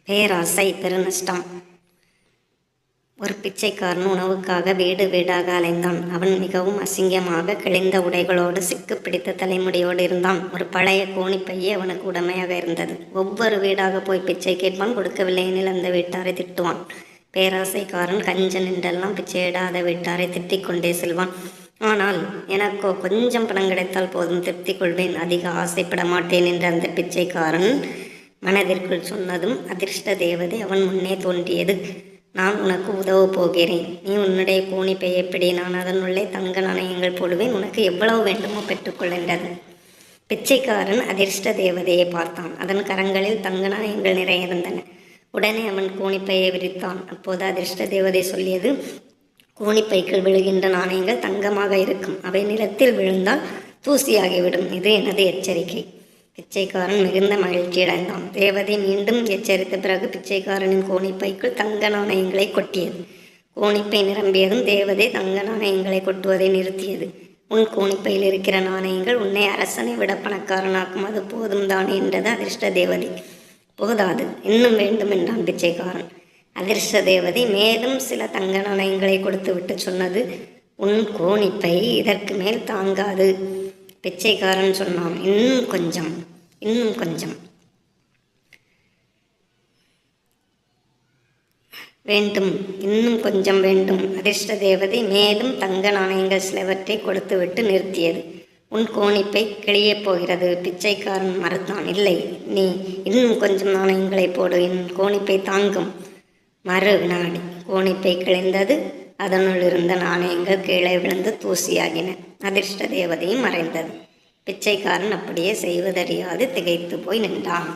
பேராசை பெருநஷ்டம். ஒரு பிச்சைக்காரன் உணவுக்காக வீடு வீடாக அலைந்தான். அவன் மிகவும் அசிங்கமாக கிழிந்த உடைகளோடு சிக்கு பிடித்த தலைமுடியோடு இருந்தான். ஒரு பழைய கோணிப்பையே அவனுக்கு உடமையாக இருந்தது. ஒவ்வொரு வீடாக போய் பிச்சை கேட்பான். கொடுக்கவில்லை எனில் அந்த வீட்டாரை திட்டுவான். பேராசைக்காரன் கஞ்சன் என்றெல்லாம் பிச்சையிடாத வீட்டாரை திட்டிக் கொண்டே செல்வான். ஆனால் எனக்கோ கொஞ்சம் பணம் கிடைத்தால் போதும், திருப்தி கொள்வேன், அதிக ஆசைப்பட மாட்டேன் என்று அந்த பிச்சைக்காரன் மனதிற்குள் சொன்னதும் அதிர்ஷ்ட தேவதை அவன் முன்னே தோன்றியது. நான் உனக்கு உதவப் போகிறேன். நீ உன்னுடைய கோணிப்பையை பிடி, நான் அதனுள்ளே தங்க நாணயங்கள் போடுவேன், உனக்கு எவ்வளவு வேண்டுமோ பெற்றுக்கொள் என்றது. பிச்சைக்காரன் அதிர்ஷ்ட தேவதையை பார்த்தான். அதன் கரங்களில் தங்க நாணயங்கள் நிறைய இருந்தன. உடனே அவன் கோணிப்பையை விரித்தான். அப்போது அதிர்ஷ்ட தேவதை சொல்லியது, கோணிப்பைக்குள் விழுகின்ற நாணயங்கள் தங்கமாக இருக்கும், அவை நிலத்தில் விழுந்தால் தூசியாகிவிடும், இது எனது எச்சரிக்கை. பிச்சைக்காரன் மிகுந்த மகிழ்ச்சியடைந்தான். தேவதை மீண்டும் எச்சரித்த பிறகு பிச்சைக்காரனின் கோணிப்பைக்குள் தங்க நாணயங்களை கொட்டியது. கோணிப்பை நிரம்பியதும் தேவதை தங்க நாணயங்களை கொட்டுவதை நிறுத்தியது. உன் கோணிப்பையில் இருக்கிற நாணயங்கள் உன்னை அரசனை விட பணக்காரனாக்கும், அது போதும் தானே என்றது அதிர்ஷ்ட தேவதை. போதாது, இன்னும் வேண்டும் என்றான் பிச்சைக்காரன். அதிர்ஷ்ட தேவதை மேலும் சில தங்க நாணயங்களை கொடுத்து விட்டு சொன்னது, உன் கோணிப்பை இதற்கு மேல் தாங்காது. பிச்சைக்காரன் சொன்னான், இன்னும் கொஞ்சம், இன்னும் கொஞ்சம் வேண்டும், இன்னும் கொஞ்சம் வேண்டும். அதிர்ஷ்ட தேவதை மேலும் தங்க நாணயங்கள் சிலவற்றை கொடுத்துவிட்டு நிறுத்தியது. உன் கோணிப்பை கிழியப் போகிறது. பிச்சைக்காரன் மறுத்தான். இல்லை, நீ இன்னும் கொஞ்சம் நாணயங்களை போடு, என் கோணிப்பை தாங்கும். மறு வினாடி கோணிப்பை கிழிந்தது. அதனுள் இருந்த நாணயங்கள் கீழே விழுந்து தூசியாகின. அதிர்ஷ்ட தேவதையும் மறைந்தது. பிச்சைக்காரன் அப்படியே செய்வதறியாது திகைத்து போய் நின்றான்.